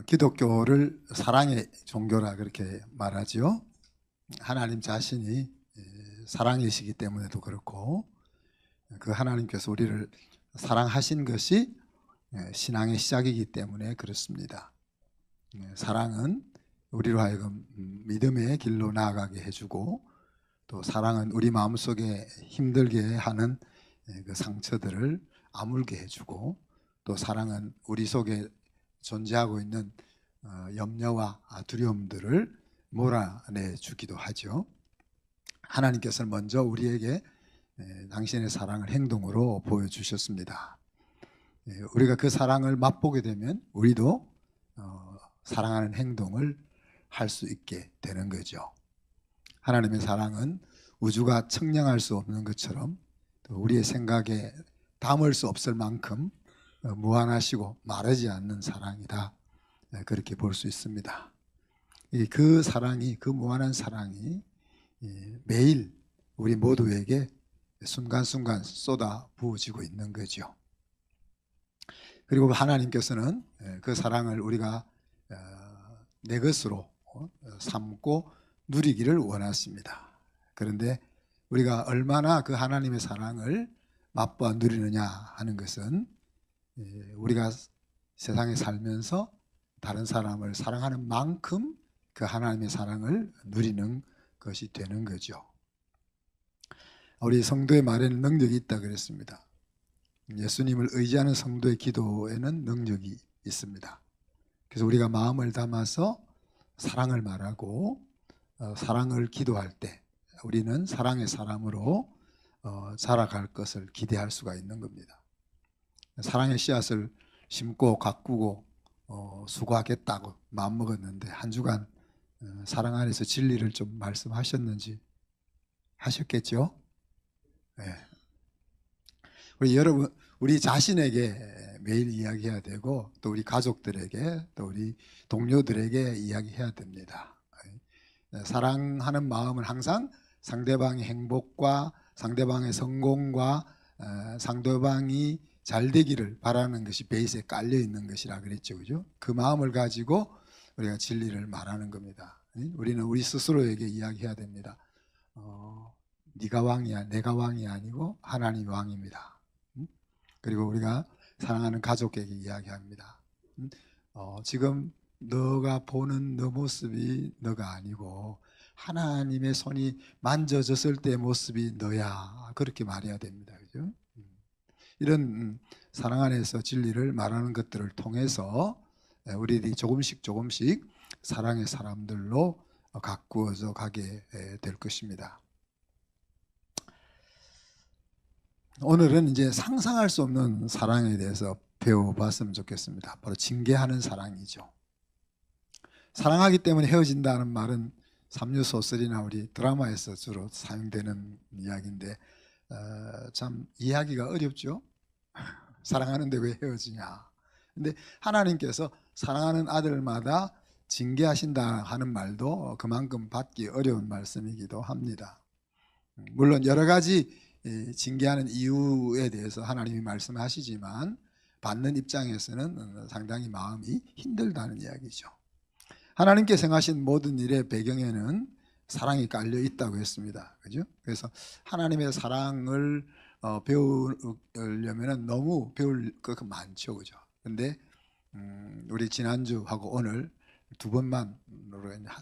기독교를 사랑의 종교라 그렇게 말하지요. 하나님 자신이 사랑이시기 때문에도 그렇고, 그 하나님께서 우리를 사랑하신 것이 신앙의 시작이기 때문에 그렇습니다. 사랑은 우리로 하여금 믿음의 길로 나아가게 해주고, 또 사랑은 우리 마음속에 힘들게 하는 그 상처들을 아물게 해주고, 또 사랑은 우리 속에 존재하고 있는 염려와 두려움들을 몰아내 주기도 하죠. 하나님께서는 먼저 우리에게 당신의 사랑을 행동으로 보여주셨습니다. 우리가 그 사랑을 맛보게 되면 우리도 사랑하는 행동을 할 수 있게 되는 거죠. 하나님의 사랑은 우주가 측량할 수 없는 것처럼, 또 우리의 생각에 담을 수 없을 만큼 무한하시고 마르지 않는 사랑이다, 그렇게 볼 수 있습니다. 그 사랑이, 그 무한한 사랑이 매일 우리 모두에게 순간순간 쏟아 부어지고 있는 거죠. 그리고 하나님께서는 그 사랑을 우리가 내 것으로 삼고 누리기를 원하십니다. 그런데 우리가 얼마나 그 하나님의 사랑을 맛보아 누리느냐 하는 것은 우리가 세상에 살면서 다른 사람을 사랑하는 만큼 그 하나님의 사랑을 누리는 것이 되는 거죠. 우리 성도의 말에는 능력이 있다 그랬습니다. 예수님을 의지하는 성도의 기도에는 능력이 있습니다. 그래서 우리가 마음을 담아서 사랑을 말하고 사랑을 기도할 때 우리는 사랑의 사람으로 자라갈 것을 기대할 수가 있는 겁니다. 사랑의 씨앗을 심고 가꾸고 수고하겠다고 마음먹었는데 한 주간 사랑 안에서 진리를 좀 말씀하셨는지 하셨겠죠? 네. 우리 여러분, 우리 자신에게 매일 이야기해야 되고, 또 우리 가족들에게, 또 우리 동료들에게 이야기해야 됩니다. 사랑하는 마음은 항상 상대방의 행복과 상대방의 성공과 상대방이 잘 되기를 바라는 것이 베이스에 깔려 있는 것이라 그랬죠, 그죠? 그 마음을 가지고 우리가 진리를 말하는 겁니다. 우리는 우리 스스로에게 이야기해야 됩니다. 네가 왕이야, 내가 왕이 아니고 하나님이 왕입니다. 그리고 우리가 사랑하는 가족에게 이야기합니다. 지금 너가 보는 너 모습이 너가 아니고 하나님의 손이 만져졌을 때 모습이 너야, 그렇게 말해야 됩니다. 그죠? 이런 사랑 안에서 진리를 말하는 것들을 통해서 우리들이 조금씩 사랑의 사람들로 가꾸어져 가게 될 것입니다. 오늘은 이제 상상할 수 없는 사랑에 대해서 배워봤으면 좋겠습니다. 바로 징계하는 사랑이죠. 사랑하기 때문에 헤어진다는 말은 삼류소설이나 우리 드라마에서 주로 사용되는 이야기인데 참 이해하기가 어렵죠. 사랑하는데 왜 헤어지냐. 근데 하나님께서 사랑하는 아들마다 징계하신다 하는 말도 그만큼 받기 어려운 말씀이기도 합니다. 물론 여러 가지 징계하는 이유에 대해서 하나님이 말씀하시지만 받는 입장에서는 상당히 마음이 힘들다는 이야기죠. 하나님께서 행하신 모든 일의 배경에는 사랑이 깔려 있다고 했습니다. 그죠? 그래서 하나님의 사랑을 배우려면 너무 배울 것 많죠. 그죠? 근데 우리 지난주하고 오늘 두 번만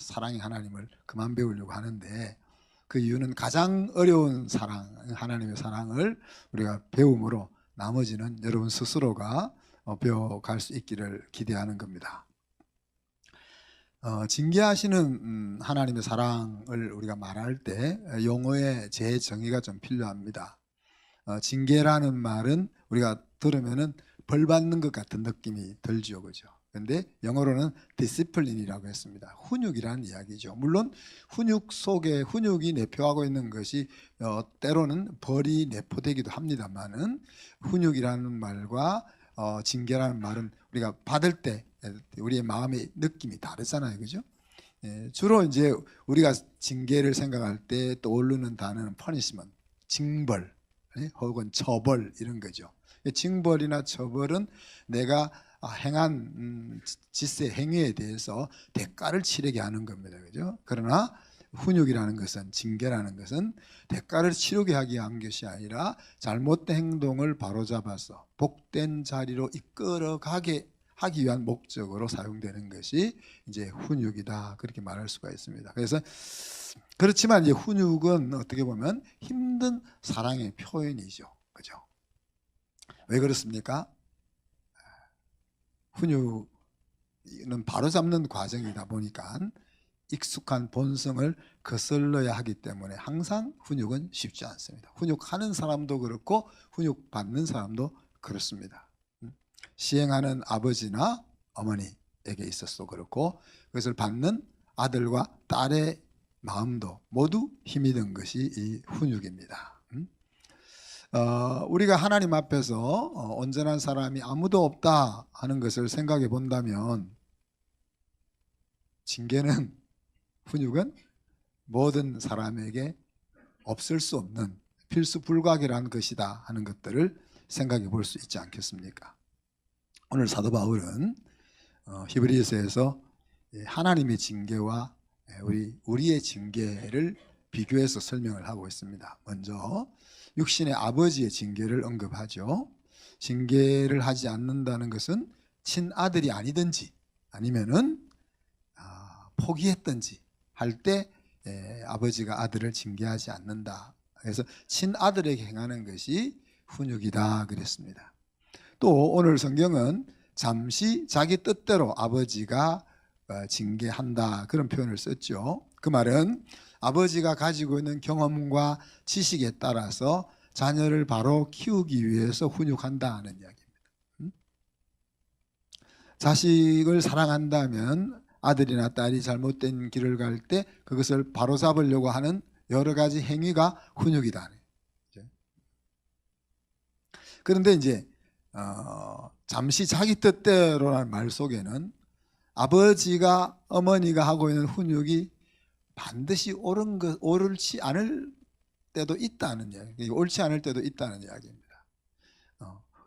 사랑의 하나님을 그만 배우려고 하는데, 그 이유는 가장 어려운 사랑, 하나님의 사랑을 우리가 배움으로 나머지는 여러분 스스로가 배워갈 수 있기를 기대하는 겁니다. 징계하시는 하나님의 사랑을 우리가 말할 때 용어의 재정의가 좀 필요합니다. 징계라는 말은 우리가 들으면은 벌 받는 것 같은 느낌이 들죠, 그죠? 그런데 영어로는 디시플린이라고 했습니다. 훈육이라는 이야기죠. 물론 훈육 속에 훈육이 내포하고 있는 것이 때로는 벌이 내포되기도 합니다만은, 훈육이라는 말과 징계라는 말은 우리가 받을 때 우리의 마음의 느낌이 다르잖아요, 그죠? 주로 이제 우리가 징계를 생각할 때 떠오르는 단어는 punishment, 징벌, 혹은 처벌, 이런 거죠. 징벌이나 처벌은 내가 행한 짓의 행위에 대해서 대가를 치르게 하는 겁니다. 그죠? 그러나 훈육이라는 것은, 징계라는 것은 대가를 치르게 하기 위한 것이 아니라 잘못된 행동을 바로잡아서 복된 자리로 이끌어가게 하기 위한 목적으로 사용되는 것이 이제 훈육이다, 그렇게 말할 수가 있습니다. 그래서 그렇지만 이제 훈육은 어떻게 보면 힘든 사랑의 표현이죠. 그죠? 왜 그렇습니까? 훈육은 바로잡는 과정이다 보니까 익숙한 본성을 거슬러야 하기 때문에 항상 훈육은 쉽지 않습니다. 훈육하는 사람도 그렇고 훈육받는 사람도 그렇습니다. 시행하는 아버지나 어머니에게 있어서도 그렇고 그것을 받는 아들과 딸의 마음도 모두 힘이 든 것이 이 훈육입니다. 우리가 하나님 앞에서 온전한 사람이 아무도 없다 하는 것을 생각해 본다면 징계는, 훈육은 모든 사람에게 없을 수 없는 필수 불가결한 것이다 하는 것들을 생각해 볼 수 있지 않겠습니까? 오늘 사도 바울은 히브리서에서 하나님의 징계와 우리의 징계를 비교해서 설명을 하고 있습니다. 먼저 육신의 아버지의 징계를 언급하죠. 징계를 하지 않는다는 것은 친아들이 아니든지 아니면은 포기했든지 할 때 아버지가 아들을 징계하지 않는다. 그래서 친아들에게 행하는 것이 훈육이다 그랬습니다. 또 오늘 성경은 잠시 자기 뜻대로 아버지가 징계한다, 그런 표현을 썼죠. 그 말은 아버지가 가지고 있는 경험과 지식에 따라서 자녀를 바로 키우기 위해서 훈육한다 하는 이야기입니다. 자식을 사랑한다면 아들이나 딸이 잘못된 길을 갈 때 그것을 바로잡으려고 하는 여러 가지 행위가 훈육이다. 그런데 이제 잠시 자기 뜻대로라는 말 속에는 아버지가 어머니가 하고 있는 훈육이 반드시 옳지 않을 때도 있다는 이야기, 옳지 않을 때도 있다는 이야기입니다.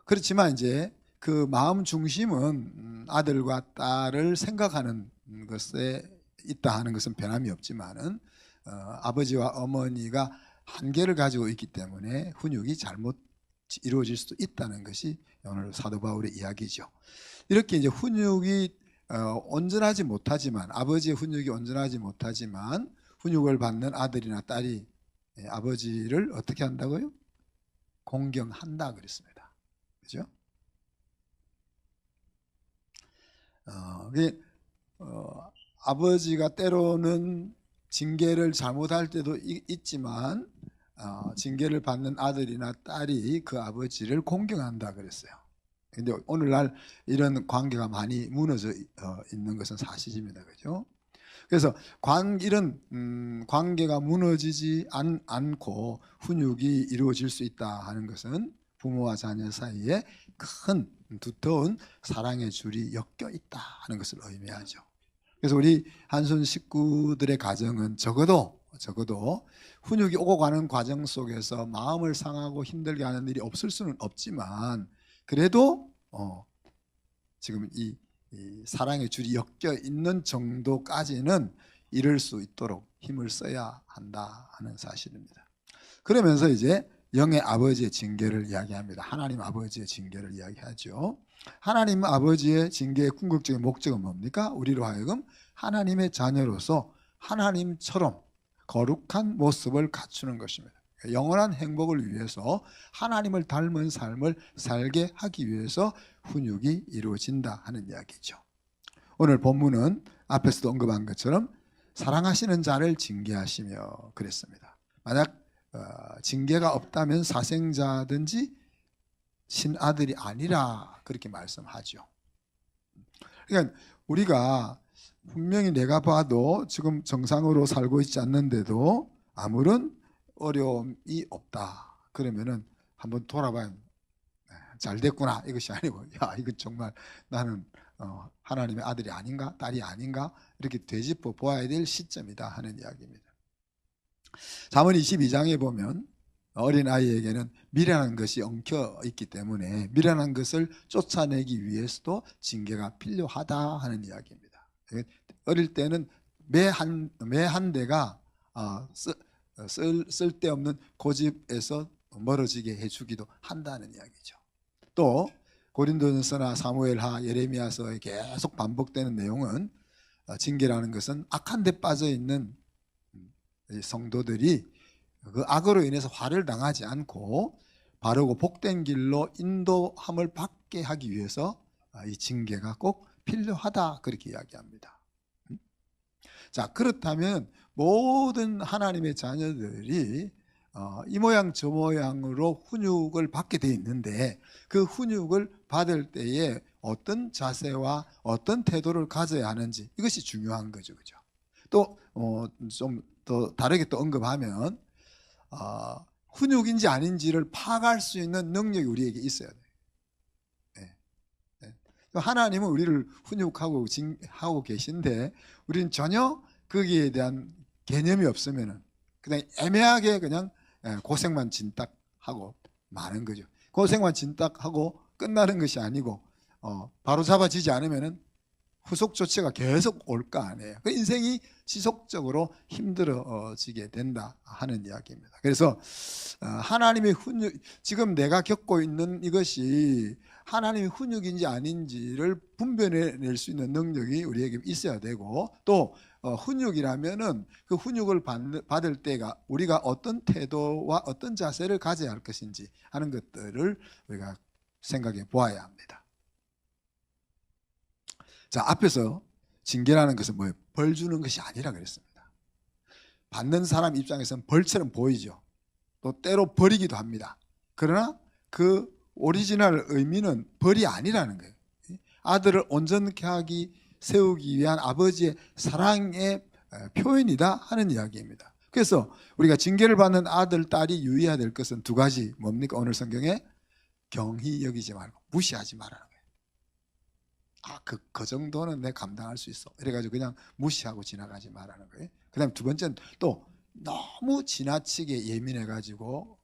그렇지만 이제 그 마음 중심은 아들과 딸을 생각하는 것에 있다 하는 것은 변함이 없지만은 아버지와 어머니가 한계를 가지고 있기 때문에 훈육이 잘못 이루어질 수도 있다는 것이 오늘 사도 바울의 이야기죠. 이렇게 이제 훈육이 온전하지 못하지만, 아버지의 훈육이 온전하지 못하지만 훈육을 받는 아들이나 딸이 아버지를 어떻게 한다고요? 공경한다 그랬습니다. 그죠? 아버지가 때로는 징계를 잘못할 때도 있지만 징계를 받는 아들이나 딸이 그 아버지를 공경한다 그랬어요. 근데 오늘날 이런 관계가 많이 무너져 있는 것은 사실입니다. 그죠? 그래서 이런 관계가 무너지지 않고 훈육이 이루어질 수 있다 하는 것은 부모와 자녀 사이에 큰 두터운 사랑의 줄이 엮여 있다 하는 것을 의미하죠. 그래서 우리 한손 식구들의 가정은 적어도 훈육이 오고 가는 과정 속에서 마음을 상하고 힘들게 하는 일이 없을 수는 없지만, 그래도 지금 이 사랑의 줄이 엮여 있는 정도까지는 이룰 수 있도록 힘을 써야 한다 하는 사실입니다. 그러면서 이제 영의 아버지의 징계를 이야기합니다. 하나님 아버지의 징계를 이야기하죠. 하나님 아버지의 징계의 궁극적인 목적은 뭡니까? 우리로 하여금 하나님의 자녀로서 하나님처럼 거룩한 모습을 갖추는 것입니다. 영원한 행복을 위해서 하나님을 닮은 삶을 살게 하기 위해서 훈육이 이루어진다 하는 이야기죠. 오늘 본문은 앞에서도 언급한 것처럼 사랑하시는 자를 징계하시며 그랬습니다. 만약 징계가 없다면 사생자든지 신아들이 아니라 그렇게 말씀하죠. 그러니까 우리가 분명히 내가 봐도 지금 정상으로 살고 있지 않는데도 아무런 어려움이 없다 그러면은 한번 돌아봐야 잘 됐구나 이것이 아니고, 야 이거 정말 나는 하나님의 아들이 아닌가 딸이 아닌가 이렇게 되짚어 보아야 될 시점이다 하는 이야기입니다. 잠언 22장에 보면 어린 아이에게는 미련한 것이 엉켜 있기 때문에 미련한 것을 쫓아내기 위해서도 징계가 필요하다 하는 이야기입니다. 어릴 때는 매 한 대가 쓸데없는 고집에서 멀어지게 해주기도 한다는 이야기죠. 또 고린도전서나 사무엘하, 예레미야서에 계속 반복되는 내용은 징계라는 것은 악한 데 빠져 있는 성도들이 그 악으로 인해서 화를 당하지 않고 바르고 복된 길로 인도함을 받게 하기 위해서 이 징계가 꼭 필요하다 그렇게 이야기합니다. 자, 그렇다면 모든 하나님의 자녀들이 이 모양 저 모양으로 훈육을 받게 돼 있는데 그 훈육을 받을 때에 어떤 자세와 어떤 태도를 가져야 하는지 이것이 중요한 거죠, 그죠? 또 좀 더 다르게 또 언급하면 훈육인지 아닌지를 파악할 수 있는 능력이 우리에게 있어야 돼요. 네. 네. 하나님은 우리를 훈육하고 하고 계신데 우리는 전혀 거기에 대한 개념이 없으면은 그냥 애매하게 그냥 고생만 진딱하고 마는 거죠. 고생만 진딱하고 끝나는 것이 아니고 바로 잡아지지 않으면은 후속 조치가 계속 올 거 아니에요. 그 인생이 지속적으로 힘들어지게 된다 하는 이야기입니다. 그래서 하나님의 훈육, 지금 내가 겪고 있는 이것이 하나님의 훈육인지 아닌지를 분별해낼 수 있는 능력이 우리에게 있어야 되고 또 훈육이라면은 그 훈육을 받을 때가 우리가 어떤 태도와 어떤 자세를 가져야 할 것인지 하는 것들을 우리가 생각해 보아야 합니다. 자, 앞에서 징계라는 것은 뭐예요? 벌 주는 것이 아니라 그랬습니다. 받는 사람 입장에서는 벌처럼 보이죠. 또 때로 벌이기도 합니다. 그러나 그 오리지널 의미는 벌이 아니라는 거예요. 아들을 온전케 세우기 위한 아버지의 사랑의 표현이다 하는 이야기입니다. 그래서 우리가 징계를 받는 아들, 딸이 유의해야 될 것은 두 가지 뭡니까? 오늘 성경에 경히 여기지 말고 무시하지 말라는 거예요. 그 정도는 내 감당할 수 있어. 이래가지고 그냥 무시하고 지나가지 말라는 거예요. 그 다음에 두 번째는 또 너무 지나치게 예민해가지고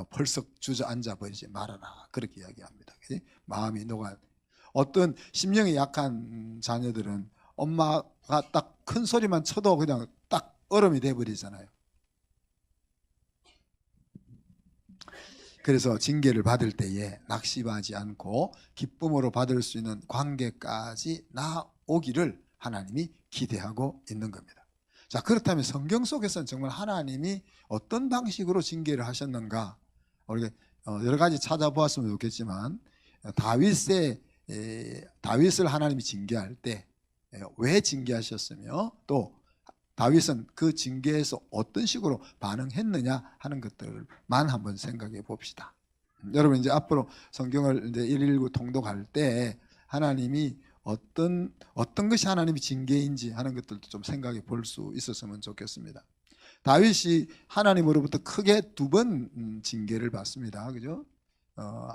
벌썩 주저앉아 버리지 말아라. 그렇게 이야기합니다. 마음이 녹아. 어떤 심령이 약한 자녀들은 엄마가 딱 큰 소리만 쳐도 그냥 딱 얼음이 돼버리잖아요. 그래서 징계를 받을 때에 낙심하지 않고 기쁨으로 받을 수 있는 관계까지 나오기를 하나님이 기대하고 있는 겁니다. 자, 그렇다면 성경 속에서는 정말 하나님이 어떤 방식으로 징계를 하셨는가? 우리가 여러 가지 찾아보았으면 좋겠지만 다윗을 하나님이 징계할 때 왜 징계하셨으며 또 다윗은 그 징계에서 어떤 식으로 반응했느냐 하는 것들만 한번 생각해 봅시다. 여러분 이제 앞으로 성경을 이제 119 통독할 때 하나님이 어떤 것이 하나님의 징계인지 하는 것들도 좀 생각해 볼 수 있었으면 좋겠습니다. 다윗이 하나님으로부터 크게 두 번 징계를 받습니다. 그죠?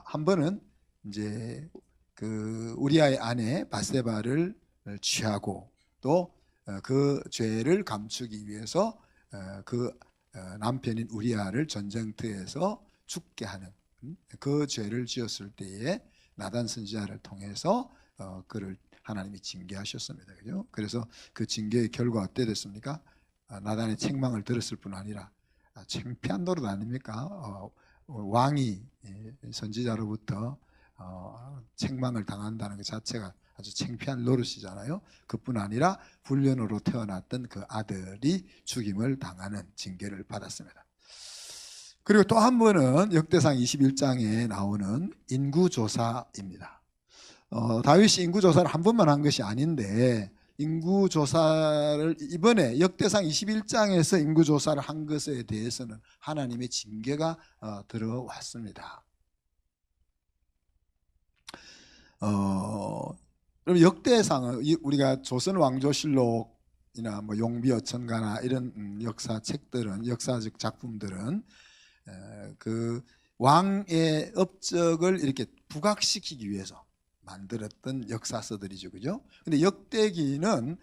한 번은 이제 그 우리아의 아내 바세바를 취하고 또 그 죄를 감추기 위해서 그 남편인 우리아를 전쟁터에서 죽게 하는 그 죄를 지었을 때에 나단 선지자를 통해서 그를 하나님이 징계하셨습니다. 그죠? 그래서 그 징계의 결과 어때 됐습니까? 나단의 책망을 들었을 뿐 아니라 창피한 노릇 아닙니까? 왕이 선지자로부터 책망을 당한다는 것 자체가 아주 창피한 노릇이잖아요. 그뿐 아니라 불륜으로 태어났던 그 아들이 죽임을 당하는 징계를 받았습니다. 그리고 또 한 번은 역대상 21장에 나오는 인구조사입니다. 다윗이 인구조사를 한 번만 한 것이 아닌데 인구조사를 이번에 역대상 21장에서 인구조사를 한 것에 대해서는 하나님의 징계가 들어왔습니다. 그럼 역대상은 우리가 조선 왕조실록이나 뭐 용비어천가나 이런 역사 책들은 역사적 작품들은 그 왕의 업적을 이렇게 부각시키기 위해서 만들었던 역사서들이죠, 그죠? 근데 역대기는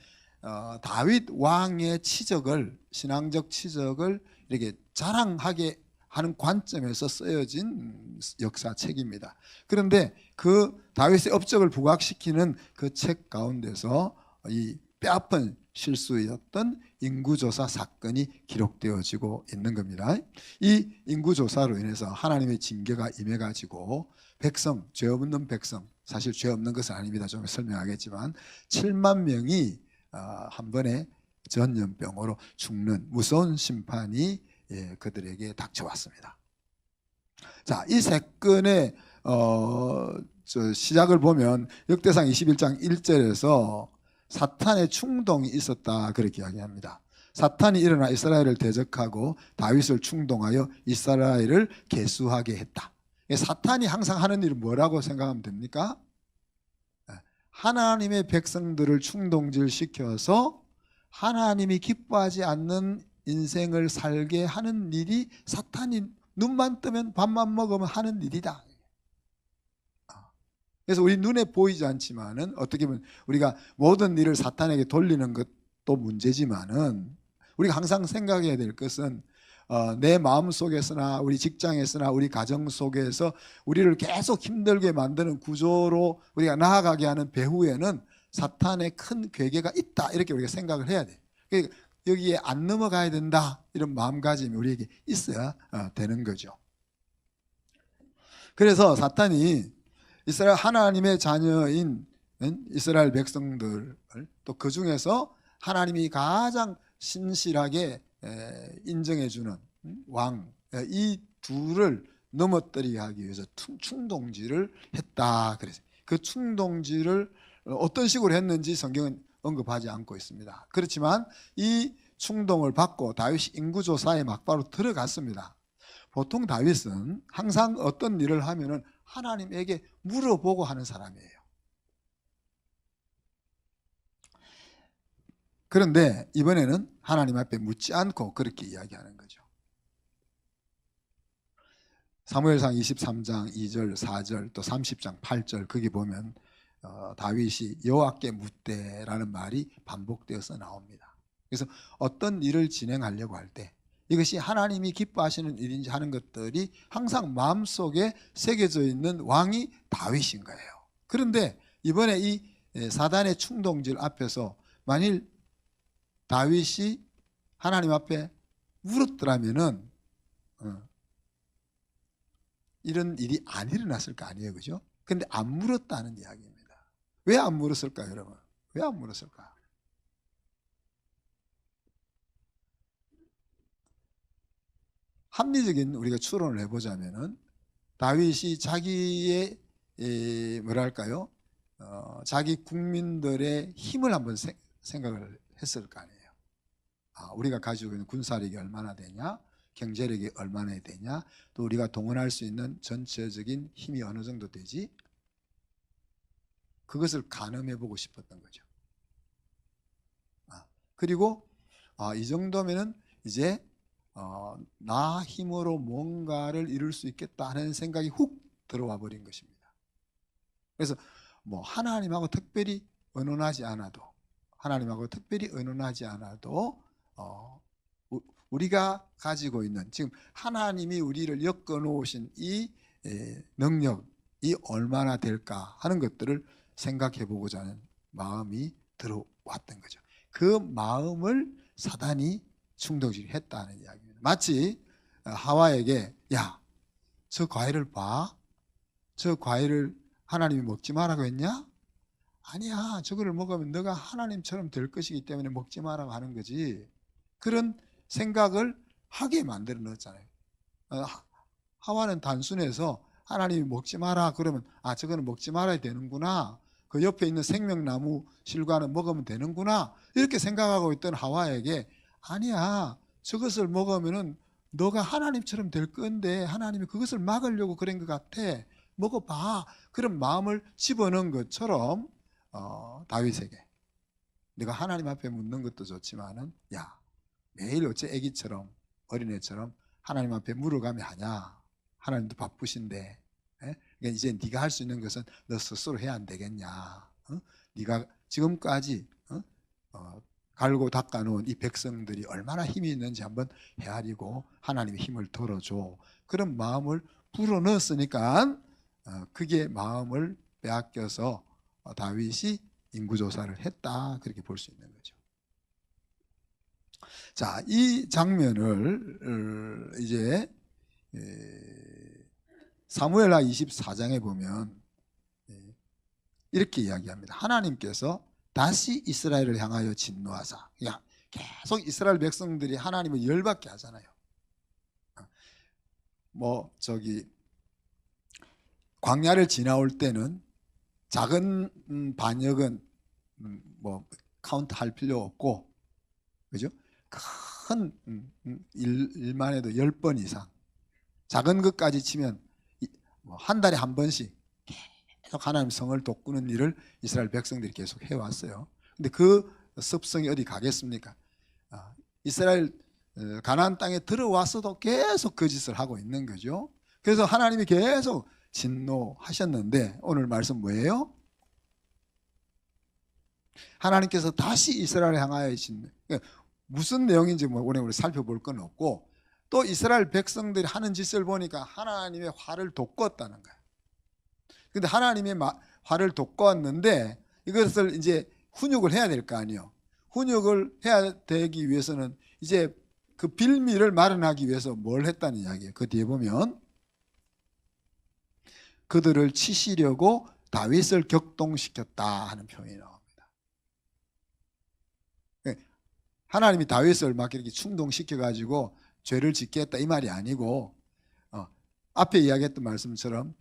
다윗 왕의 치적을, 신앙적 치적을 이렇게 자랑하게 하는 관점에서 쓰여진 역사책입니다. 그런데 그 다윗의 업적을 부각시키는 그 책 가운데서 이 뼈아픈 실수였던 인구조사 사건이 기록되어지고 있는 겁니다. 이 인구조사로 인해서 하나님의 징계가 임해가지고 백성, 죄 없는 백성, 사실 죄 없는 것은 아닙니다. 좀 설명하겠지만 7만 명이 한 번에 전염병으로 죽는 무서운 심판이 그들에게 닥쳐왔습니다. 자, 이 사건의 시작을 보면 역대상 21장 1절에서 사탄의 충동이 있었다 그렇게 이야기합니다. 사탄이 일어나 이스라엘을 대적하고 다윗을 충동하여 이스라엘을 계수하게 했다. 사탄이 항상 하는 일은 뭐라고 생각하면 됩니까? 하나님의 백성들을 충동질시켜서 하나님이 기뻐하지 않는 인생을 살게 하는 일이 사탄이 눈만 뜨면 밥만 먹으면 하는 일이다. 그래서 우리 눈에 보이지 않지만은 어떻게 보면 우리가 모든 일을 사탄에게 돌리는 것도 문제지만은 우리가 항상 생각해야 될 것은 내 마음 속에서나 우리 직장에서나 우리 가정 속에서 우리를 계속 힘들게 만드는 구조로 우리가 나아가게 하는 배후에는 사탄의 큰 괴계가 있다 이렇게 우리가 생각을 해야 돼. 그러니까 여기에 안 넘어가야 된다 이런 마음가짐이 우리에게 있어야 되는 거죠. 그래서 사탄이 이스라엘 하나님의 자녀인 이스라엘 백성들을 또 그 중에서 하나님이 가장 신실하게 인정해주는 왕, 이 둘을 넘어뜨리게 하기 위해서 충동질을 했다. 그래서 그 충동질을 어떤 식으로 했는지 성경은 언급하지 않고 있습니다. 그렇지만 이 충동을 받고 다윗이 인구조사에 막바로 들어갔습니다. 보통 다윗은 항상 어떤 일을 하면은 하나님에게 물어보고 하는 사람이에요. 그런데 이번에는 하나님 앞에 묻지 않고 그렇게 이야기하는 거죠. 사무엘상 23장 2절 4절 또 30장 8절 거기 보면 다윗이 여호와께 묻되라는 말이 반복되어서 나옵니다. 그래서 어떤 일을 진행하려고 할 때 이것이 하나님이 기뻐하시는 일인지 하는 것들이 항상 마음속에 새겨져 있는 왕이 다윗인 거예요. 그런데 이번에 이 사단의 충동질 앞에서 만일 다윗이 하나님 앞에 물었더라면은 이런 일이 안 일어났을 거 아니에요, 그죠? 근데 안 물었다는 이야기입니다. 왜 안 물었을까요, 여러분? 왜 안 물었을까? 합리적인 우리가 추론을 해보자면은 다윗이 자기의 뭐랄까요? 자기 국민들의 힘을 한번 생각을 했을 거 아니에요. 우리가 가지고 있는 군사력이 얼마나 되냐, 경제력이 얼마나 되냐, 또 우리가 동원할 수 있는 전체적인 힘이 어느 정도 되지? 그것을 가늠해 보고 싶었던 거죠. 그리고 이 정도면은 이제 나 힘으로 뭔가를 이룰 수 있겠다 하는 생각이 훅 들어와 버린 것입니다. 그래서 뭐 하나님하고 특별히 의논하지 않아도 우리가 가지고 있는 지금 하나님이 우리를 엮어 놓으신 이 능력이 얼마나 될까 하는 것들을 생각해 보고자 하는 마음이 들어왔던 거죠. 그 마음을 사단이 충동질했다는 이야기입니다. 마치 하와에게 야, 저 과일을 봐. 저 과일을 하나님이 먹지 말라고 했냐? 아니야. 저거를 먹으면 너가 하나님처럼 될 것이기 때문에 먹지 말라고 하는 거지. 그런 생각을 하게 만들어 넣었잖아요. 하와는 단순해서 하나님이 먹지 마라 그러면 저거는 먹지 말아야 되는구나. 그 옆에 있는 생명나무 실과는 먹으면 되는구나. 이렇게 생각하고 있던 하와에게 아니야. 저것을 먹으면은 너가 하나님처럼 될 건데 하나님이 그것을 막으려고 그런 것 같아. 먹어봐. 그런 마음을 집어넣은 것처럼 다윗에게 네가 하나님 앞에 묻는 것도 좋지만은 야 매일 어째 애기처럼 어린애처럼 하나님 앞에 물어가며 하냐. 하나님도 바쁘신데 그러니까 이제 네가 할 수 있는 것은 너 스스로 해야 안 되겠냐. 네가 지금까지 갈고 닦아놓은 이 백성들이 얼마나 힘이 있는지 한번 헤아리고 하나님의 힘을 덜어줘. 그런 마음을 불어넣었으니까 그게 마음을 빼앗겨서 다윗이 인구조사를 했다, 그렇게 볼 수 있는 거죠. 자, 이 장면을 이제 사무엘하 24장에 보면 이렇게 이야기합니다. 하나님께서 다시 이스라엘을 향하여 진노하사. 계속 이스라엘 백성들이 하나님을 열받게 하잖아요. 광야를 지나올 때는 작은 반역은 카운트 할 필요 없고, 그죠? 큰 일만 해도 10번 이상, 작은 것까지 치면 한 달에 한 번씩 계속 하나님 성을 돋구는 일을 이스라엘 백성들이 계속 해왔어요. 근데 그 습성이 어디 가겠습니까? 이스라엘 가나안 땅에 들어와서도 계속 그 짓을 하고 있는 거죠. 그래서 하나님이 계속 진노하셨는데 오늘 말씀 뭐예요? 하나님께서 다시 이스라엘을 향하여 진노. 무슨 내용인지 오늘 우리 살펴볼 건 없고, 또 이스라엘 백성들이 하는 짓을 보니까 하나님의 화를 돋구었다는 거예요. 근데 하나님의 화를 돋구었는데 이것을 이제 훈육을 해야 될 거 아니에요. 훈육을 해야 되기 위해서는 이제 그 빌미를 마련하기 위해서 뭘 했다는 이야기예요. 그 뒤에 보면 그들을 치시려고 다윗을 격동시켰다 하는 표현이 나옵니다. 하나님이 다윗을 막 이렇게 충동시켜가지고 죄를 짓게 했다 이 말이 아니고, 앞에 이야기했던 말씀처럼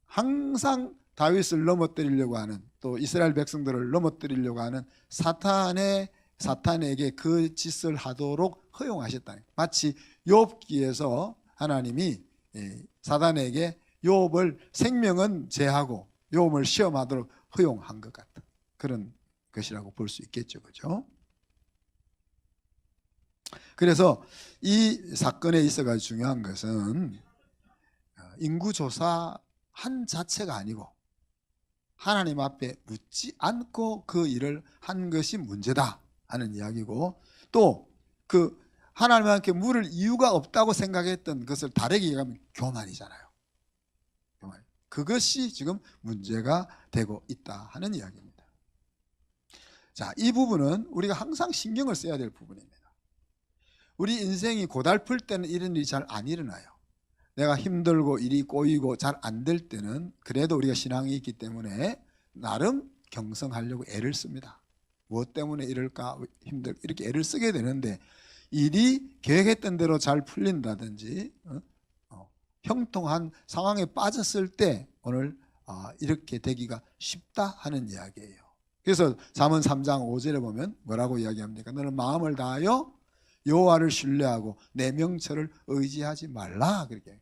항상 다윗을 넘어뜨리려고 하는, 또 이스라엘 백성들을 넘어뜨리려고 하는 사탄에게 그 짓을 하도록 허용하셨다. 마치 욥기에서 하나님이 사단에게 욥을 생명은 제하고 욥을 시험하도록 허용한 것 같은 그런 것이라고 볼 수 있겠죠, 그죠? 그래서 이 사건에 있어가 중요한 것은 인구조사 한 자체가 아니고 하나님 앞에 묻지 않고 그 일을 한 것이 문제다 하는 이야기고, 또 그 하나님께 물을 이유가 없다고 생각했던 것을 다르게 얘기하면 교만이잖아요. 교만. 그것이 지금 문제가 되고 있다 하는 이야기입니다. 자, 이 부분은 우리가 항상 신경을 써야 될 부분입니다. 우리 인생이 고달플 때는 이런 일이 잘 안 일어나요. 내가 힘들고 일이 꼬이고 잘 안 될 때는 그래도 우리가 신앙이 있기 때문에 나름 경성하려고 애를 씁니다. 무엇 때문에 이럴까 이렇게 애를 쓰게 되는데, 일이 계획했던 대로 잘 풀린다든지 형통한 상황에 빠졌을 때 오늘 이렇게 되기가 쉽다 하는 이야기예요. 그래서 잠언 3장 5절에 보면 뭐라고 이야기합니까? 너는 마음을 다하여 여호와를 신뢰하고 내 명철을 의지하지 말라. 그렇게.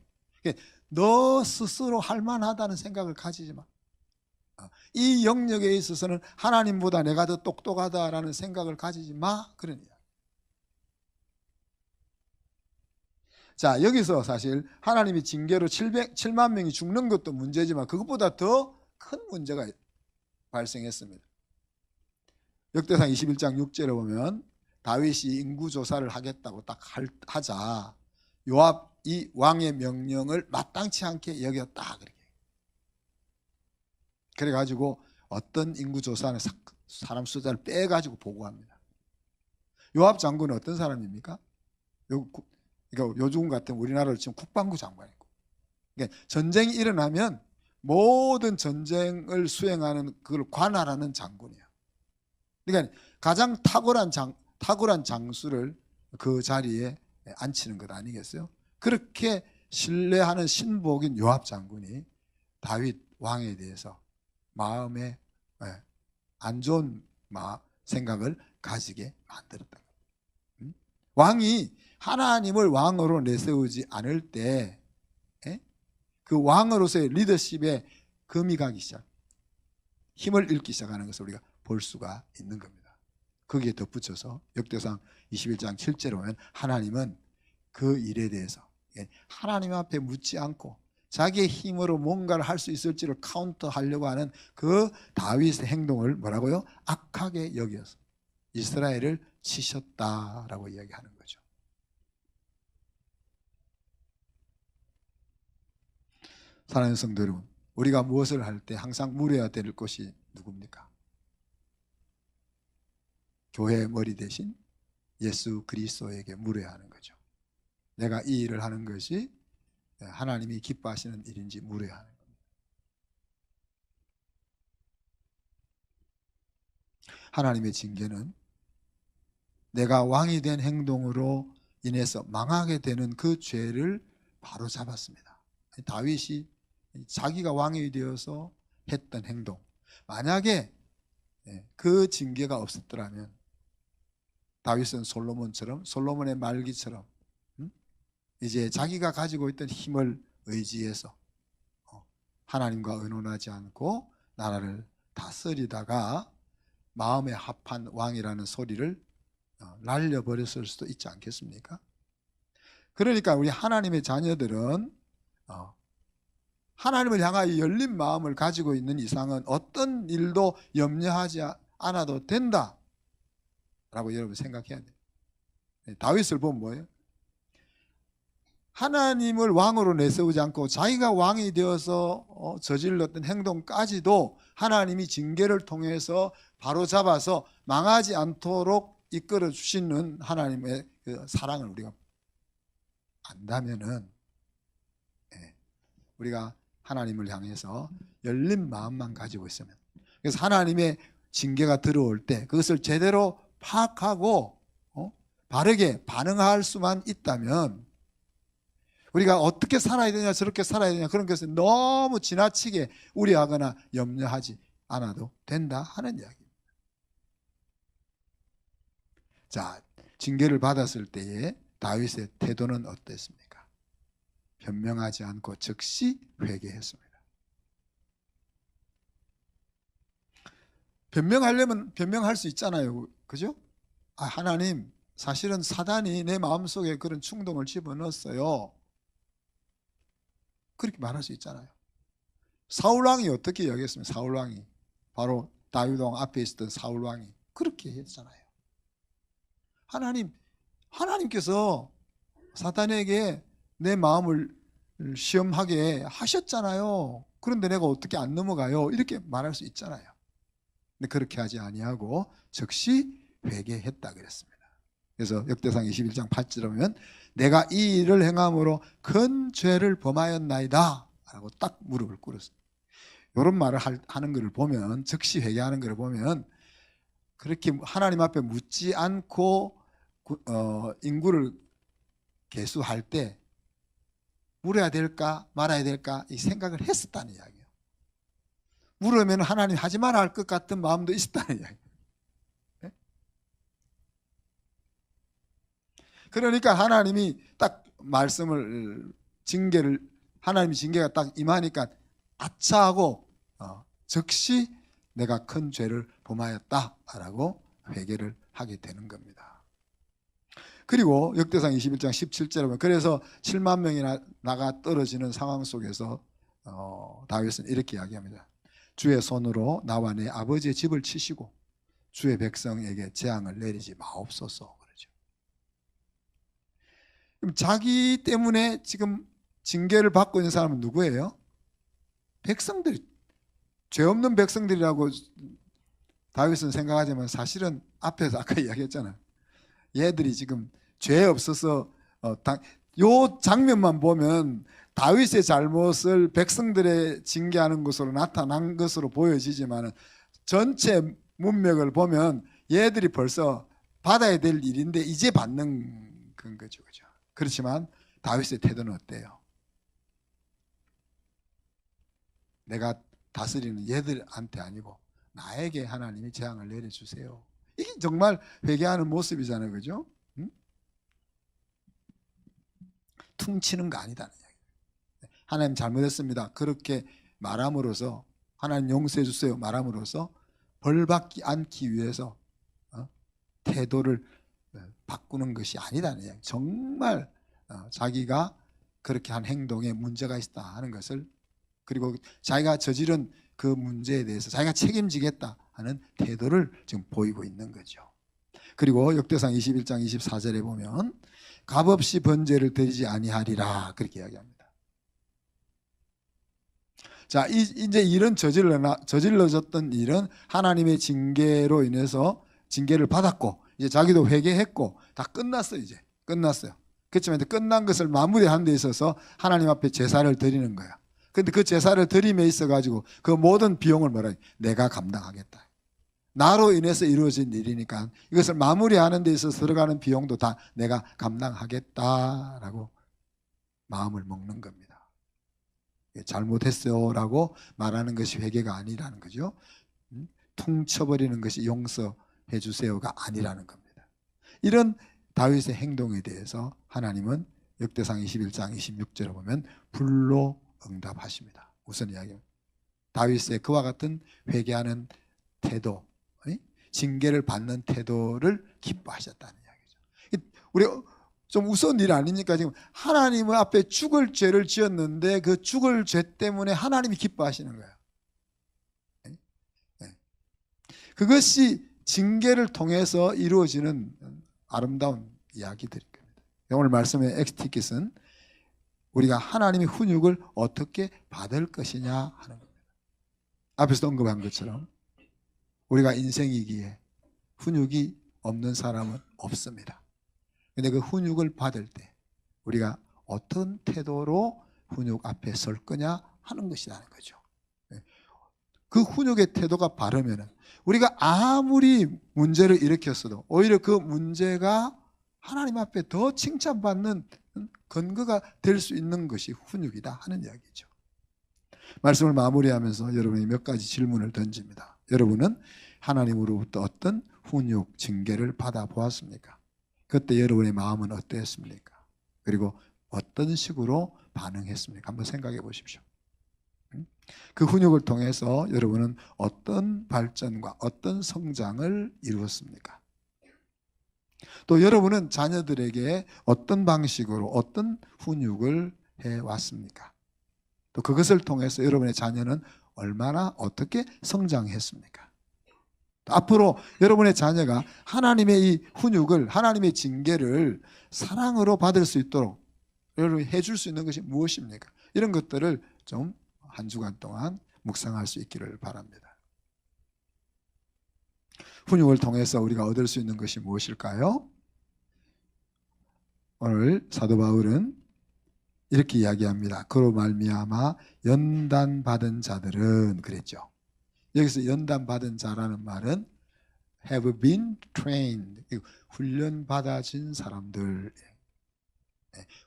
너 스스로 할 만하다는 생각을 가지지 마. 이 영역에 있어서는 하나님보다 내가 더 똑똑하다라는 생각을 가지지 마. 그런 이야기. 자, 여기서 사실 하나님이 징계로 7만 명이 죽는 것도 문제지만 그것보다 더 큰 문제가 발생했습니다. 역대상 21장 6절에 보면 다윗이 인구조사를 하겠다고 딱 하자 요압이 왕의 명령을 마땅치 않게 여겼다. 그래가지고 어떤 인구조사는 사람 숫자를 빼가지고 보고합니다. 요압 장군은 어떤 사람입니까? 그러니까 요즘 같은 우리나라로 지금 국방부 장관이고, 그러니까 전쟁이 일어나면 모든 전쟁을 수행하는 그걸 관할하는 장군이에요. 그러니까 가장 탁월한 장수를 그 자리에 앉히는 것 아니겠어요? 그렇게 신뢰하는 신복인 요압 장군이 다윗 왕에 대해서 마음에 안 좋은 생각을 가지게 만들었다. 왕이 하나님을 왕으로 내세우지 않을 때 그 왕으로서의 리더십에 금이 가기 시작, 힘을 잃기 시작하는 것을 우리가 볼 수가 있는 겁니다. 거기에 덧붙여서 역대상 21장 7절에 보면 하나님은 그 일에 대해서 하나님 앞에 묻지 않고 자기의 힘으로 뭔가를 할 수 있을지를 카운터하려고 하는 그 다윗의 행동을 뭐라고요? 악하게 여겨서 이스라엘을 치셨다라고 이야기하는 거죠. 사랑하는 성도 여러분, 우리가 무엇을 할 때 항상 물어야 될 것이 누굽니까? 교회의 머리 대신 예수 그리스도에게 물어야 하는 거죠. 내가 이 일을 하는 것이 하나님이 기뻐하시는 일인지 물어야 하는 겁니다. 하나님의 징계는 내가 왕이 된 행동으로 인해서 망하게 되는 그 죄를 바로 잡았습니다. 다윗이 자기가 왕이 되어서 했던 행동, 만약에 그 징계가 없었더라면 다윗은 솔로몬처럼, 솔로몬의 말기처럼 이제 자기가 가지고 있던 힘을 의지해서 하나님과 의논하지 않고 나라를 다스리다가 마음에 합한 왕이라는 소리를 날려버렸을 수도 있지 않겠습니까? 그러니까 우리 하나님의 자녀들은 하나님을 향하여 열린 마음을 가지고 있는 이상은 어떤 일도 염려하지 않아도 된다 라고 여러분 생각해야 돼요. 다윗을 보면 뭐예요? 하나님을 왕으로 내세우지 않고 자기가 왕이 되어서 저질렀던 행동까지도 하나님이 징계를 통해서 바로 잡아서 망하지 않도록 이끌어 주시는 하나님의 그 사랑을 우리가 안다면은 우리가 하나님을 향해서 열린 마음만 가지고 있으면, 그래서 하나님의 징계가 들어올 때 그것을 제대로 파악하고 바르게 반응할 수만 있다면 우리가 어떻게 살아야 되냐 저렇게 살아야 되냐 그런 것을 너무 지나치게 우려하거나 염려하지 않아도 된다 하는 이야기입니다. 자, 징계를 받았을 때에 다윗의 태도는 어땠습니까? 변명하지 않고 즉시 회개했습니다. 변명하려면 변명할 수 있잖아요. 그죠? 하나님, 사실은 사단이 내 마음속에 그런 충동을 집어넣었어요. 그렇게 말할 수 있잖아요. 사울왕이 어떻게 이야기했습니까? 사울왕이 바로 다윗왕 앞에 있었던 사울왕이 그렇게 했잖아요. 하나님께서 사단에게 내 마음을 시험하게 하셨잖아요. 그런데 내가 어떻게 안 넘어가요? 이렇게 말할 수 있잖아요. 근데 그렇게 하지 아니하고 즉시 회개했다 그랬습니다. 그래서 역대상 21장 8절에 보면 내가 이 일을 행함으로 큰 죄를 범하였나이다 라고 딱 무릎을 꿇었어요. 이런 말을 하는 것을 보면, 즉시 회개하는 것을 보면 그렇게 하나님 앞에 묻지 않고 인구를 계수할 때 물어야 될까 말아야 될까 이 생각을 했었다는 이야기예요. 물으면 하나님 하지 말아 할 것 같은 마음도 있었다는 이야기예요. 그러니까 하나님이 딱 말씀을 하나님이 징계가 딱 임하니까 아차하고 즉시 내가 큰 죄를 범하였다라고 회개를 하게 되는 겁니다. 그리고 역대상 21장 17절에 보면 그래서 7만 명이나 나가 떨어지는 상황 속에서 다윗은 이렇게 이야기합니다. 주의 손으로 나와 내 아버지의 집을 치시고 주의 백성에게 재앙을 내리지 마옵소서. 그러죠. 그럼 자기 때문에 지금 징계를 받고 있는 사람은 누구예요? 백성들이, 죄 없는 백성들이라고 다윗은 생각하지만 사실은 앞에서 아까 이야기했잖아요. 얘들이 지금 죄 없어서 요 장면만 보면 다윗의 잘못을 백성들의 징계하는 것으로 나타난 것으로 보여지지만 전체 문맥을 보면 얘들이 벌써 받아야 될 일인데 이제 받는 그런 거죠. 그죠? 그렇지만 다윗의 태도는 어때요? 내가 다스리는 얘들한테 아니고 나에게 하나님이 재앙을 내려주세요. 이게 정말 회개하는 모습이잖아요. 그죠? 응? 퉁치는 거 아니다는 이야기. 하나님 잘못했습니다. 그렇게 말함으로써 하나님 용서해 주세요 말함으로써 벌받지 않기 위해서 태도를 바꾸는 것이 아니다는 이야기. 정말 자기가 그렇게 한 행동에 문제가 있다 하는 것을, 그리고 자기가 저지른 그 문제에 대해서 자기가 책임지겠다 하는 태도를 지금 보이고 있는 거죠. 그리고 역대상 21장 24절에 보면 값없이 번제를 드리지 아니하리라 그렇게 이야기합니다. 자, 이제 이런 저질러졌던 일은 하나님의 징계로 인해서 징계를 받았고 이제 자기도 회개했고 다 끝났어요. 이제 끝났어요. 그렇지만 이제 끝난 것을 마무리하는 데 있어서 하나님 앞에 제사를 드리는 거야. 근데 그 제사를 드림에 있어 가지고 그 모든 비용을 뭐라 내가 감당하겠다. 나로 인해서 이루어진 일이니까 이것을 마무리하는 데 있어서 들어가는 비용도 다 내가 감당하겠다라고 마음을 먹는 겁니다. 잘못했어요 라고 말하는 것이 회개가 아니라는 거죠. 퉁쳐버리는 것이 용서해 주세요가 아니라는 겁니다. 이런 다윗의 행동에 대해서 하나님은 역대상 21장 26절에 보면 불로 응답하십니다. 우선 이야기합니다. 다윗의 그와 같은 회개하는 태도, 징계를 받는 태도를 기뻐하셨다는 이야기죠. 우리 좀 우스운 일 아닙니까? 지금 하나님 앞에 죽을 죄를 지었는데 그 죽을 죄 때문에 하나님이 기뻐하시는 거예요. 그것이 징계를 통해서 이루어지는 아름다운 이야기들일 겁니다. 오늘 말씀의 엑스티킷은 우리가 하나님의 훈육을 어떻게 받을 것이냐 하는 겁니다. 앞에서 언급한 것처럼 우리가 인생이기에 훈육이 없는 사람은 없습니다. 근데 그 훈육을 받을 때 우리가 어떤 태도로 훈육 앞에 설 거냐 하는 것이라는 거죠. 그 훈육의 태도가 바르면은 우리가 아무리 문제를 일으켰어도 오히려 그 문제가 하나님 앞에 더 칭찬받는 근거가 될 수 있는 것이 훈육이다 하는 이야기죠. 말씀을 마무리하면서 여러분이 몇 가지 질문을 던집니다. 여러분은 하나님으로부터 어떤 훈육, 징계를 받아보았습니까? 그때 여러분의 마음은 어땠습니까? 그리고 어떤 식으로 반응했습니까? 한번 생각해 보십시오. 그 훈육을 통해서 여러분은 어떤 발전과 어떤 성장을 이루었습니까? 또 여러분은 자녀들에게 어떤 방식으로 어떤 훈육을 해왔습니까? 또 그것을 통해서 여러분의 자녀는 얼마나 어떻게 성장했습니까? 앞으로 여러분의 자녀가 하나님의 이 훈육을, 하나님의 징계를 사랑으로 받을 수 있도록 여러분이 해줄 수 있는 것이 무엇입니까? 이런 것들을 좀 한 주간 동안 묵상할 수 있기를 바랍니다. 훈육을 통해서 우리가 얻을 수 있는 것이 무엇일까요? 오늘 사도 바울은 이렇게 이야기합니다. 그로 말미암아 연단받은 자들은 그랬죠. 여기서 연단받은 자라는 말은 have been trained, 훈련받아진 사람들,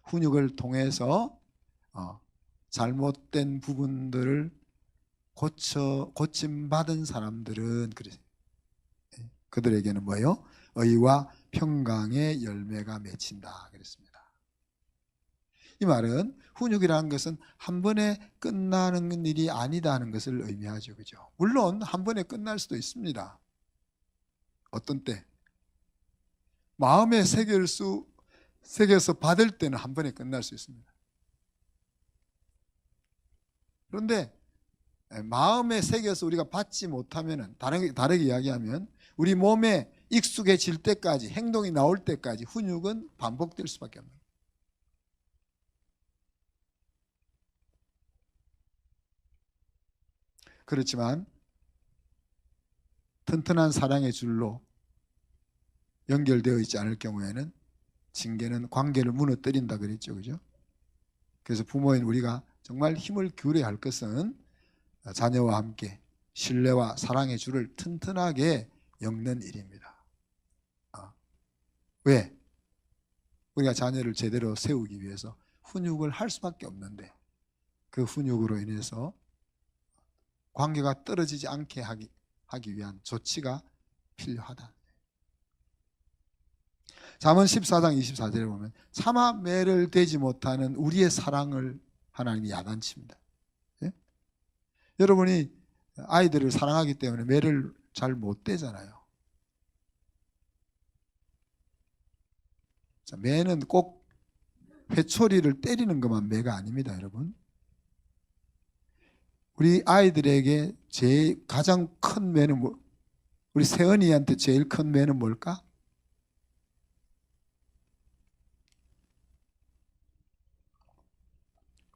훈육을 통해서 잘못된 부분들을 고침받은 사람들은 그들에게는 뭐예요? 의와 평강의 열매가 맺힌다 그랬습니다. 이 말은 훈육이라는 것은 한 번에 끝나는 일이 아니다는 것을 의미하죠. 그죠? 물론 한 번에 끝날 수도 있습니다. 어떤 때 마음에 새겨서 받을 때는 한 번에 끝날 수 있습니다. 그런데 마음에 새겨서 우리가 받지 못하면 다르게 이야기하면 우리 몸에 익숙해질 때까지, 행동이 나올 때까지 훈육은 반복될 수밖에 없는 거예요. 그렇지만 튼튼한 사랑의 줄로 연결되어 있지 않을 경우에는 징계는 관계를 무너뜨린다 그랬죠. 그죠? 그래서 부모인 우리가 정말 힘을 기울여야 할 것은 자녀와 함께 신뢰와 사랑의 줄을 튼튼하게 엮는 일입니다. 왜? 우리가 자녀를 제대로 세우기 위해서 훈육을 할 수밖에 없는데 그 훈육으로 인해서 관계가 떨어지지 않게 하기 위한 조치가 필요하다. 잠언 14장 24절에 보면 차마 매를 대지 못하는 우리의 사랑을 하나님이 야단칩니다. 예? 여러분이 아이들을 사랑하기 때문에 매를 잘 못 대잖아요. 자, 매는 꼭 회초리를 때리는 것만 매가 아닙니다, 여러분. 우리 아이들에게 가장 큰 매는 우리 세은이한테 제일 큰 매는 뭘까?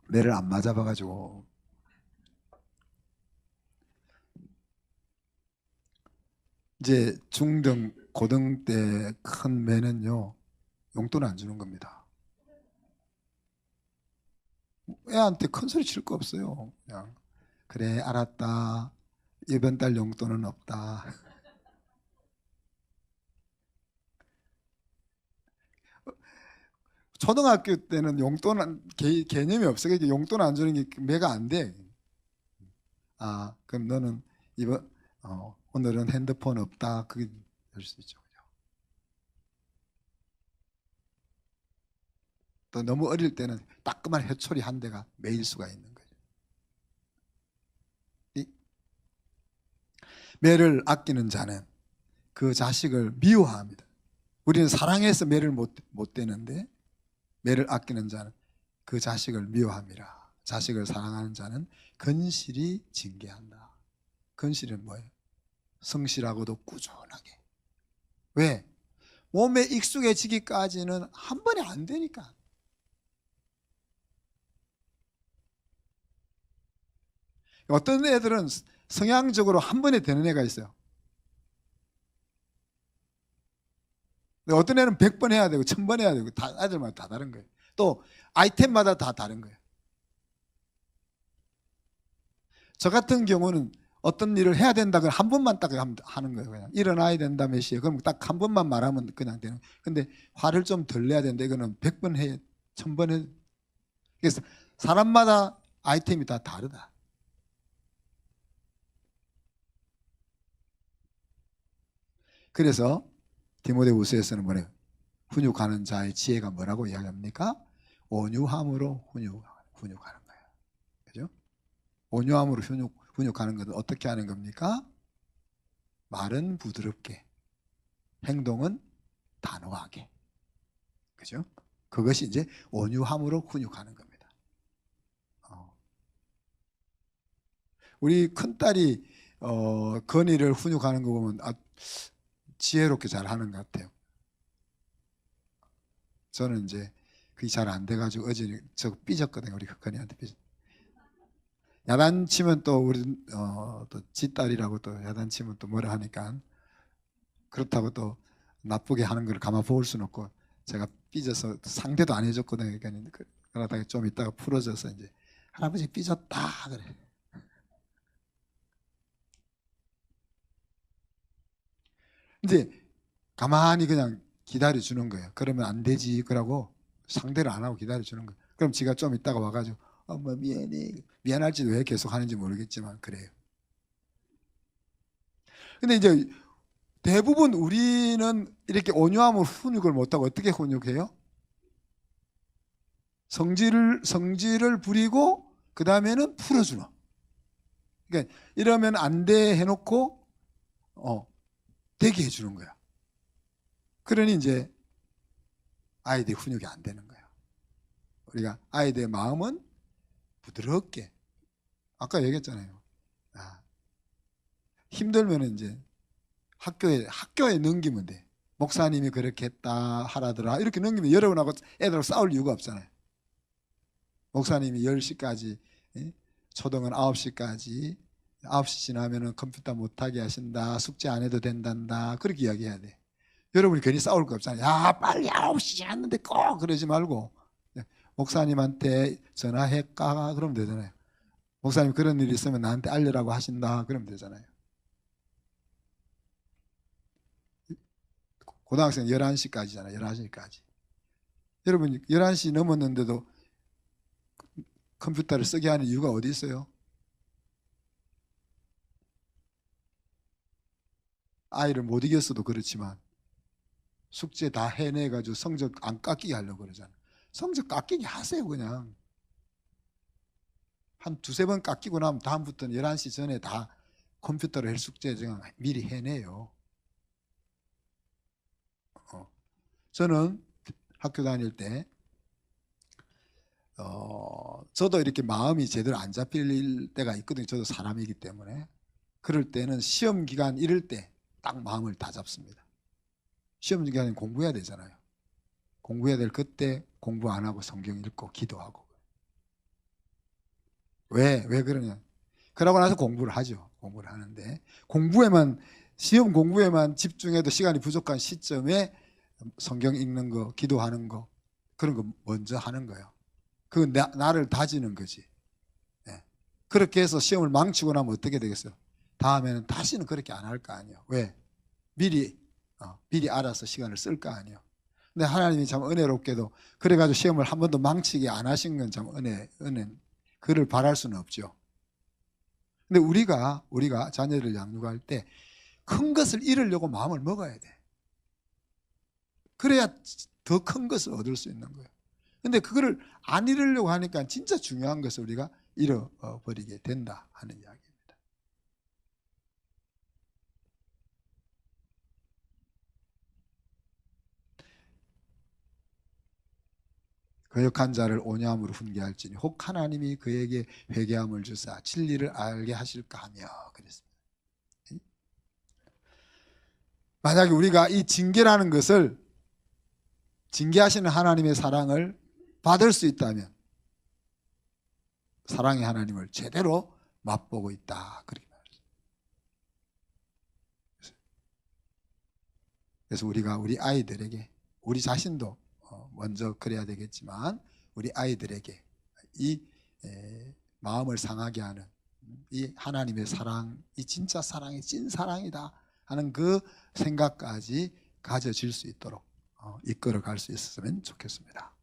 매를 안 맞아봐가지고. 이제 중등, 고등 때 큰 매는요, 용돈 안 주는 겁니다. 애한테 큰 소리 칠 거 없어요. 그냥 그래 알았다. 이번 달 용돈은 없다. 초등학교 때는 용돈 개념이 없어. 그러니까 용돈 안 주는 게 매가 안 돼. 아, 그럼 너는 이번 오늘은 핸드폰 없다. 그게 될 수 있죠. 또 너무 어릴 때는 따끔한 회초리 한 대가 매일 수가 있는 거죠. 이 매를 아끼는 자는 그 자식을 미워합니다. 우리는 사랑해서 매를 못 대는데 매를 아끼는 자는 그 자식을 미워함이라. 자식을 사랑하는 자는 건실히 징계한다. 건실은 뭐예요? 성실하고도 꾸준하게. 왜? 몸에 익숙해지기까지는 한 번에 안 되니까. 어떤 애들은 성향적으로 한 번에 되는 애가 있어요. 근데 어떤 애는 100번 해야 되고 1000번 해야 되고 다 애들마다 다 다른 거예요. 또 아이템마다 다 다른 거예요. 저 같은 경우는 어떤 일을 해야 된다 그러면 한 번만 딱 하는 거예요. 그냥 일어나야 된다 몇 시에 그럼 딱 한 번만 말하면 그냥 되는. 근데 화를 좀 덜 내야 되는데 이거는 100번 해, 1000번 해. 그래서 사람마다 아이템이 다 다르다. 그래서 디모데후서에서는 뭐래요? 훈육하는 자의 지혜가 뭐라고 이야기합니까? 온유함으로 훈육하는 거예요. 그죠? 온유함으로 훈육하는 것은 어떻게 하는 겁니까? 말은 부드럽게, 행동은 단호하게. 그죠? 그것이 이제 온유함으로 훈육하는 겁니다. 우리 큰딸이 건이를 훈육하는 거 보면 지혜롭게 잘 하는 것 같아요. 저는 이제 그게 잘 안 돼가지고 어제 저 삐졌거든요. 우리 건이한테 삐졌. 야단치면 또 우리 또 지딸이라고 또 야단치면 또 뭐라 하니까 그렇다고 또 나쁘게 하는 걸 가만 볼 수는 없고 제가 삐져서 상대도 안 해줬거든요. 그러니까 그러다가 좀 있다가 풀어져서 이제 할아버지 삐졌다 그래. 이제 가만히 그냥 기다려 주는 거예요. 그러면 안 되지 그러고 상대를 안 하고 기다려 주는 거예요. 그럼 지가 좀 있다가 와가지고 엄마 미안해. 미안할지도 왜 계속 하는지 모르겠지만 그래요. 근데 이제 대부분 우리는 이렇게 온유함으로 훈육을 못하고 어떻게 훈육해요? 성질을 부리고 그 다음에는 풀어주는. 그러니까 이러면 안 돼 해놓고 되게 해주는 거야. 그러니 이제 아이들의 훈육이 안 되는 거야. 우리가 아이들의 마음은 부드럽게 아까 얘기했잖아요. 힘들면 이제 학교에 넘기면 돼. 목사님이 그렇게 했다 하라더라 이렇게 넘기면 여러분하고 애들하고 싸울 이유가 없잖아요. 목사님이 10시까지 초등은 9시까지 9시 지나면은 컴퓨터 못하게 하신다. 숙제 안 해도 된단다. 그렇게 이야기해야 돼. 여러분이 괜히 싸울 거 없잖아요. 야 빨리 9시 지났는데 꼭 그러지 말고 목사님한테 전화할까 그러면 되잖아요. 목사님 그런 일이 있으면 나한테 알려라고 하신다 그러면 되잖아요. 고등학생 11시까지잖아요. 11시까지. 여러분 11시 넘었는데도 컴퓨터를 쓰게 하는 이유가 어디 있어요? 아이를 못 이겼어도 그렇지만 숙제 다 해내가지고 성적 안 깎이게 하려고 그러잖아요. 성적 깎이게 하세요 그냥. 한 두세 번 깎이고 나면 다음부터는 11시 전에 다 컴퓨터로 할 숙제 그냥 미리 해내요. 저는 학교 다닐 때 저도 이렇게 마음이 제대로 안 잡힐 때가 있거든요. 저도 사람이기 때문에. 그럴 때는 시험 기간 이럴 때 딱 마음을 다 잡습니다. 시험 기간에 공부해야 되잖아요. 공부해야 될 그때 공부 안 하고 성경 읽고 기도하고. 왜 그러냐? 그러고 나서 공부를 하죠. 공부를 하는데 시험 공부에만 집중해도 시간이 부족한 시점에 성경 읽는 거, 기도하는 거 그런 거 먼저 하는 거예요. 그 나를 다지는 거지. 예. 그렇게 해서 시험을 망치고 나면 어떻게 되겠어요? 다음에는 다시는 그렇게 안 할 거 아니에요. 왜? 미리 알아서 시간을 쓸 거 아니에요. 근데 하나님이 참 은혜롭게도 그래가지고 시험을 한 번도 망치게 안 하신 건 참 은혜. 그를 바랄 수는 없죠. 근데 우리가 자녀를 양육할 때 큰 것을 잃으려고 마음을 먹어야 돼. 그래야 더 큰 것을 얻을 수 있는 거예요. 근데 그거를 안 잃으려고 하니까 진짜 중요한 것을 우리가 잃어버리게 된다 하는 이야기입니다. 거역한 자를 온유함으로 훈계할지니 혹 하나님이 그에게 회개함을 주사 진리를 알게 하실까 하며 그랬습니다. 만약에 우리가 이 징계라는 것을 징계하시는 하나님의 사랑을 받을 수 있다면 사랑의 하나님을 제대로 맛보고 있다. 그렇게 말했습니다. 그래서 우리가 우리 아이들에게 우리 자신도 먼저 그래야 되겠지만 우리 아이들에게 이 마음을 상하게 하는 이 하나님의 사랑, 이 진짜 사랑이 찐 사랑이다 하는 그 생각까지 가져질 수 있도록 이끌어 갈 수 있었으면 좋겠습니다.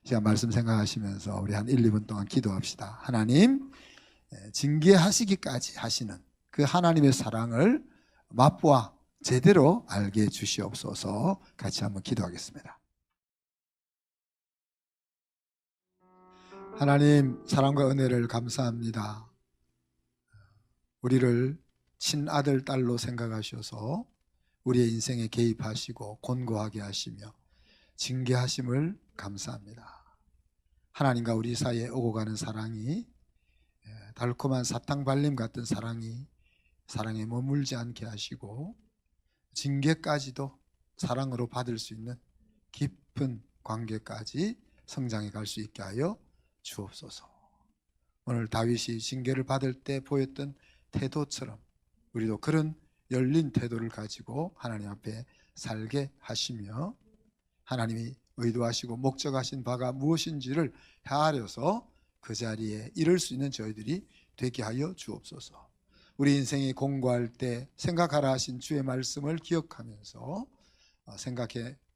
시간 말씀 생각하시면서 우리 한 1, 2분 동안 기도합시다. 하나님, 징계하시기까지 하시는 그 하나님의 사랑을 맛보아 제대로 알게 주시옵소서. 같이 한번 기도하겠습니다. 하나님, 사랑과 은혜를 감사합니다. 우리를 친아들, 딸로 생각하셔서 우리의 인생에 개입하시고 권고하게 하시며 징계하심을 감사합니다. 하나님과 우리 사이에 오고 가는 사랑이 달콤한 사탕 발림 같은 사랑에 머물지 않게 하시고 징계까지도 사랑으로 받을 수 있는 깊은 관계까지 성장해 갈 수 있게 하여 주옵소서. 오늘 다윗이 징계를 받을 때 보였던 태도처럼 우리도 그런 열린 태도를 가지고 하나님 앞에 살게 하시며 하나님이 의도하시고 목적하신 바가 무엇인지를 헤아려서 그 자리에 이를 수 있는 저희들이 되게 하여 주옵소서. 우리 인생이 공고할 때 생각하라 하신 주의 말씀을 기억하면서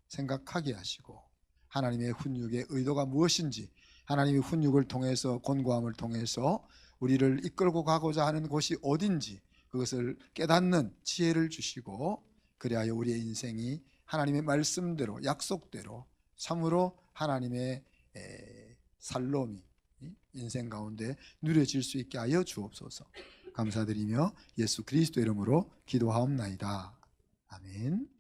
생각하게 하시고 하나님의 훈육의 의도가 무엇인지 하나님의 훈육을 통해서 권고함을 통해서 우리를 이끌고 가고자 하는 곳이 어딘지 그것을 깨닫는 지혜를 주시고 그리하여 우리의 인생이 하나님의 말씀대로 약속대로 참으로 하나님의 살롬이 인생 가운데 누려질 수 있게 하여 주옵소서. 감사드리며 예수 그리스도 이름으로 기도하옵나이다. 아멘.